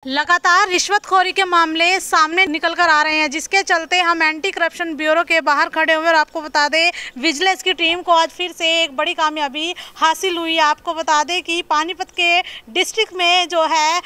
लगातार रिश्वतखोरी के मामले सामने निकल कर आ रहे हैं, जिसके चलते हम एंटी करप्शन ब्यूरो के बाहर खड़े हुए और आपको बता दें विजिलेंस की टीम को आज फिर से एक बड़ी कामयाबी हासिल हुई है। आपको बता दें कि पानीपत के डिस्ट्रिक्ट में जो है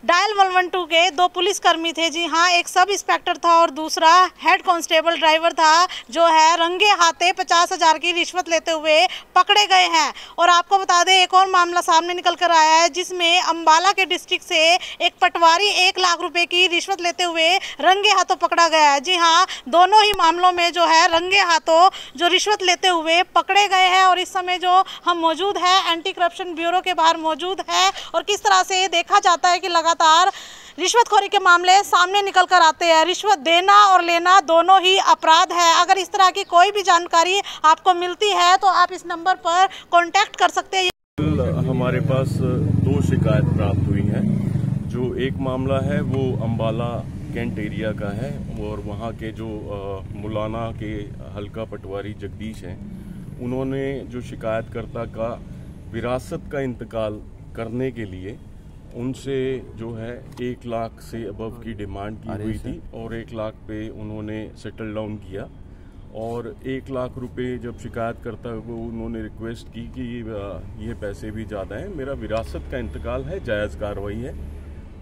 डायल 112 के दो पुलिसकर्मी थे। जी हाँ, एक सब इंस्पेक्टर था और दूसरा हेड कांस्टेबल ड्राइवर था, जो है रंगे हाथे 50,000 की रिश्वत लेते हुए पकड़े गए हैं। और आपको बता दें एक और मामला सामने निकल कर आया है, जिसमें अंबाला के डिस्ट्रिक्ट से एक पटवारी 1 लाख रुपए की रिश्वत लेते हुए रंगे हाथों पकड़ा गया है। जी हाँ, दोनों ही मामलों में जो है रंगे हाथों जो रिश्वत लेते हुए पकड़े गए हैं। और इस समय जो हम मौजूद है एंटी करप्शन ब्यूरो के बाहर मौजूद है और किस तरह से देखा जाता है कि लगातार रिश्वतखोरी के मामले सामने निकल कर आते हैं। रिश्वत देना और लेना दोनों ही अपराध है। अगर इस तरह की कोई भी जानकारी आपको मिलती है तो आप इस नंबर पर कांटेक्ट कर सकते हैं। हमारे पास 2 शिकायत प्राप्त हुई हैं। जो एक मामला है वो अंबाला कैंट एरिया का है और वहाँ के जो मुलाना के हल्का पटवारी जगदीश हैं, उन्होंने जो शिकायतकर्ता का विरासत का इंतकाल करने के लिए उनसे जो है 1 लाख से अबव की डिमांड की हुई थी और 1 लाख पे उन्होंने सेटल डाउन किया। और 1 लाख रुपए जब शिकायतकर्ता को उन्होंने रिक्वेस्ट की कि ये पैसे भी ज़्यादा हैं, मेरा विरासत का इंतकाल है, जायज़ कार्रवाई है।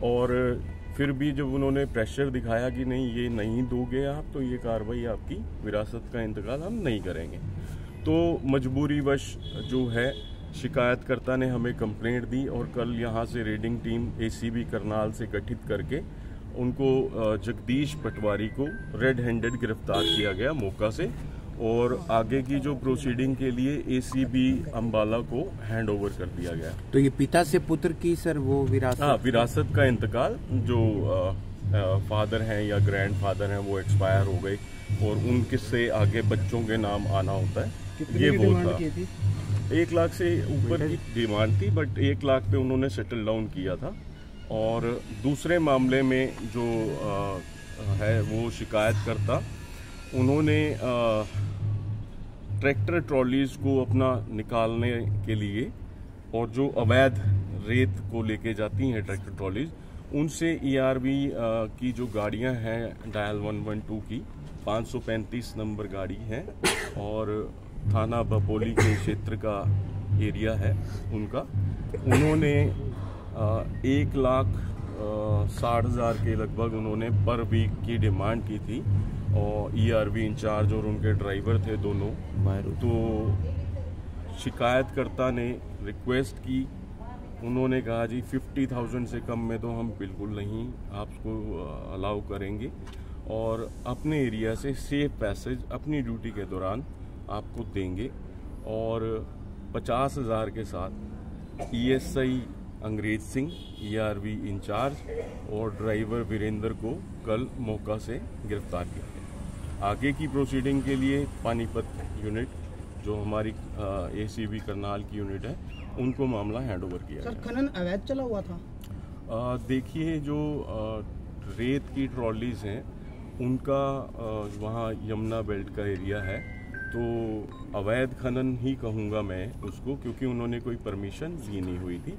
और फिर भी जब उन्होंने प्रेशर दिखाया कि नहीं ये नहीं दोगे आप तो ये कार्रवाई आपकी विरासत का इंतकाल हम नहीं करेंगे, तो मजबूरीवश जो है शिकायतकर्ता ने हमें कंप्लेंट दी और कल यहाँ से रेडिंग टीम एसीबी करनाल से गठित करके उनको जगदीश पटवारी को रेड हैंडेड गिरफ्तार किया गया मौका से। और आगे की जो प्रोसीडिंग के लिए एसीबी अंबाला को हैंड ओवर कर दिया गया। तो ये पिता से पुत्र की सर वो विरासत? हाँ, विरासत का इंतकाल जो फादर हैं या ग्रैंडफादर हैं वो एक्सपायर हो गए और उनके से आगे बच्चों के नाम आना होता है। ये वो था 1 लाख से ऊपर की डिमांड थी, बट 1 लाख पे उन्होंने सेटल डाउन किया था। और दूसरे मामले में जो है वो शिकायतकर्ता उन्होंने ट्रैक्टर ट्रॉलीज को अपना निकालने के लिए और जो अवैध रेत को लेके जाती हैं ट्रैक्टर ट्रॉलीज, उनसे ईआरवी की जो गाड़ियां हैं डायल 112 की 535 नंबर गाड़ी है और थाना बपोली के क्षेत्र का एरिया है उनका, उन्होंने 1,60,000 के लगभग उन्होंने पर वीक की डिमांड की थी। और ईआरवी इंचार्ज और उनके ड्राइवर थे दोनों। तो शिकायतकर्ता ने रिक्वेस्ट की, उन्होंने कहा जी 50,000 से कम में तो हम बिल्कुल नहीं आपको अलाउ करेंगे और अपने एरिया से सेफ पैसेज अपनी ड्यूटी के दौरान आपको देंगे। और 50,000 के साथ ईएसआई अंग्रेज सिंह ईआरवी इंचार्ज और ड्राइवर वीरेंद्र को कल मौका से गिरफ्तार किया गया। आगे की प्रोसीडिंग के लिए पानीपत यूनिट जो हमारी एसीबी करनाल की यूनिट है उनको मामला हैंड ओवर किया। सर, खनन अवैध चला हुआ था? देखिए जो रेत की ट्रॉलीज हैं उनका वहाँ यमुना बेल्ट का एरिया है, तो अवैध खनन ही कहूँगा मैं उसको, क्योंकि उन्होंने कोई परमिशन दी नहीं हुई थी।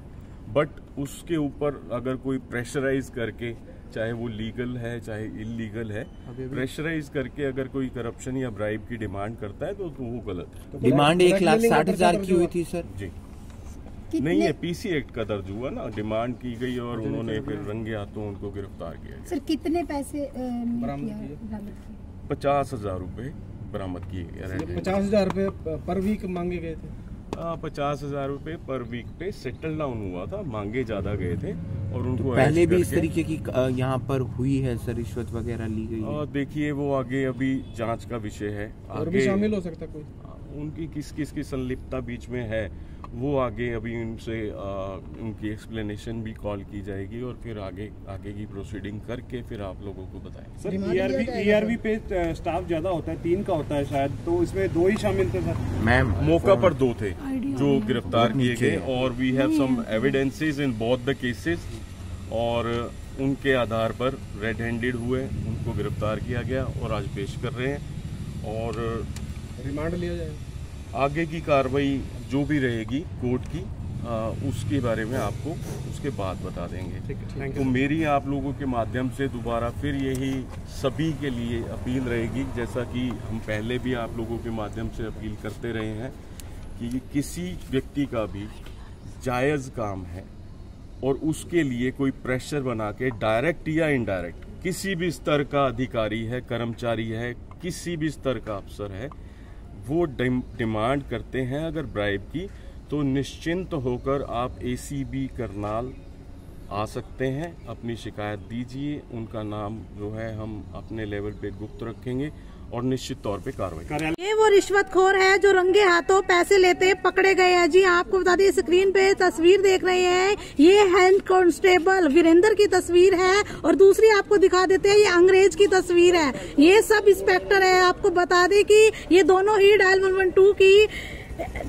बट उसके ऊपर अगर कोई प्रेशराइज करके, चाहे वो लीगल है चाहे इलीगल है, प्रेशराइज करके अगर कोई करप्शन या ब्राइब की डिमांड करता है तो वो गलत है। तो डिमांड 1,60,000 की हुई थी सर जी? नहीं, है पीसी एक्ट का दर्ज हुआ ना, डिमांड की गई और उन्होंने फिर रंगे हाथों उनको गिरफ्तार किया गया। सर कितने पैसे बरामद किए? 50,000 रुपए बरामद किए गए। 50,000 रुपए पर वीक मांगे गए थे? 50,000 रुपए पर वीक पे सेटल डाउन हुआ था, मांगे ज्यादा गए थे और उनको तो पहले भी इस तरीके की यहाँ पर हुई है सर, रिश्वत वगैरह ली गई है? देखिए वो आगे अभी जांच का विषय है। और भी शामिल हो सकता कोई? उनकी किस किस की संलिप्तता बीच में है वो आगे अभी उनसे उनकी एक्सप्लेनेशन भी कॉल की जाएगी और फिर आगे की प्रोसीडिंग करके फिर आप लोगों को बताएंगे। सर ईआरवी पे स्टाफ ज्यादा होता है, 3 का होता है शायद, तो इसमें 2 ही शामिल थे सर? मैम मौका पर 2 थे जो गिरफ्तार किए गए और we have some evidences in both the cases और उनके आधार पर रेड हैंडेड हुए, उनको गिरफ्तार किया गया और आज पेश कर रहे हैं और रिमांड लिया जाएगा। आगे की कार्रवाई जो भी रहेगी कोर्ट की उसके बारे में आपको उसके बाद बता देंगे। थैंक तो यू। मेरी आप लोगों के माध्यम से दोबारा फिर यही सभी के लिए अपील रहेगी, जैसा कि हम पहले भी आप लोगों के माध्यम से अपील करते रहे हैं कि किसी व्यक्ति का भी जायज़ काम है और उसके लिए कोई प्रेशर बना के डायरेक्ट या इनडायरेक्ट किसी भी स्तर का अधिकारी है, कर्मचारी है, किसी भी स्तर का अफसर है, वो डिमांड करते हैं अगर ब्राइब की, तो निश्चिंत होकर आप एसीबी करनाल आ सकते हैं, अपनी शिकायत दीजिए। उनका नाम जो है हम अपने लेवल पे गुप्त रखेंगे और निश्चित तौर पे कार्रवाई। ये वो रिश्वतखोर है जो रंगे हाथों पैसे लेते पकड़े गए हैं। जी आपको बता दिए, स्क्रीन पे तस्वीर देख रहे हैं, ये हेड कांस्टेबल वीरेंद्र की तस्वीर है और दूसरी आपको दिखा देते हैं, ये अंग्रेज की तस्वीर है। ये सब इंस्पेक्टर है। आपको बता दें कि ये दोनों ही डायल 112 की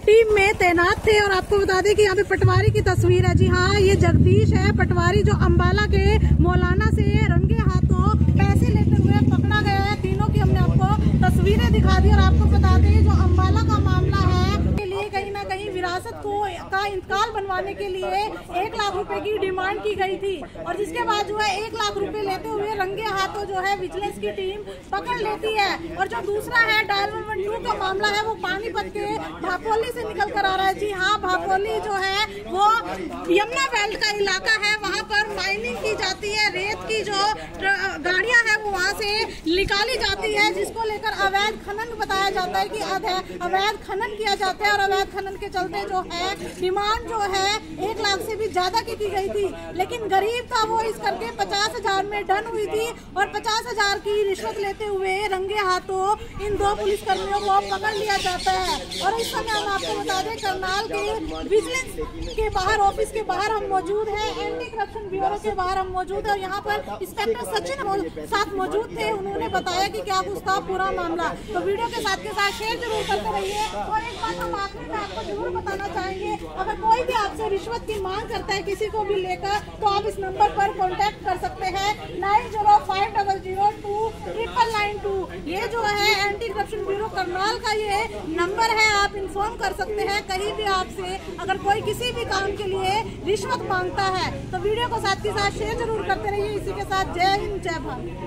टीम में तैनात थे। और आपको बता दें कि यहाँ पे पटवारी की तस्वीर है। जी हाँ, ये जगदीश है पटवारी, जो अम्बाला के मौलाना से रंगे हाथों पैसे लेते हुए पकड़ा गया है। तीनों की हमने आपको तस्वीरें दिखा दी। और आपको बता दें, जो अम्बाला का मामला है के लिए कहीं ना कहीं विरासत का इंतकाल बनवाने के लिए 1 लाख रुपए की डिमांड की गई थी और जिसके बाद जो है 1 लाख रुपए लेते हुए रंगे हाथों जो है विजिलेंस की टीम पकड़ लेती है। और जो दूसरा है डायल 112 का मामला है, वो पानीपत के भापोली से निकल कर आ रहा है। जी हाँ, भापोली जो है वो यमुना बेल्ट का इलाका है, वहाँ पर माइनिंग की जाती है। रेत की जो गाड़ियां है वो वहाँ से निकाली जाती है, जिसको लेकर अवैध खनन बताया जाता है कि अवैध खनन किया जाता है। और अवैध खनन के चलते जो है डिमांड जो है 1 लाख से भी ज्यादा की गई थी, लेकिन गरीब था वो इस करके 50,000 में डन हुई थी। और 50,000 की रिश्वत लेते हुए रंगे हाथों इन 2 पुलिसकर्मियों को पकड़ लिया जाता है। और इस समय हम आपको बता दें, करनाल के विजिलेंस के बाहर, ऑफिस के बाहर हम मौजूद हैं, एंटी करप्शन ब्यूरो के बाहर हम मौजूद है। और यहाँ पर इंस्पेक्टर सचिन साथ मौजूद थे, उन्होंने बताया कि क्या कुछ था पूरा मामला। तो वीडियो के साथ शेयर जरूर करते रहिए। और एक बात हम आखिर में आपको जरूर बताना चाहेंगे, अगर कोई भी आपसे रिश्वत की मांग करता है किसी को भी लेकर, तो आप इस नंबर पर कांटेक्ट कर सकते हैं 9050029992। ये जो है एंटी करप्शन ब्यूरो करनाल का ये नंबर है, आप इन्फॉर्म कर सकते हैं कहीं भी आपसे अगर कोई किसी भी काम के लिए रिश्वत मांगता है। तो वीडियो को साथ के साथ शेयर जरूर करते रहिए। इसी के साथ जय हिंद, जय भारत।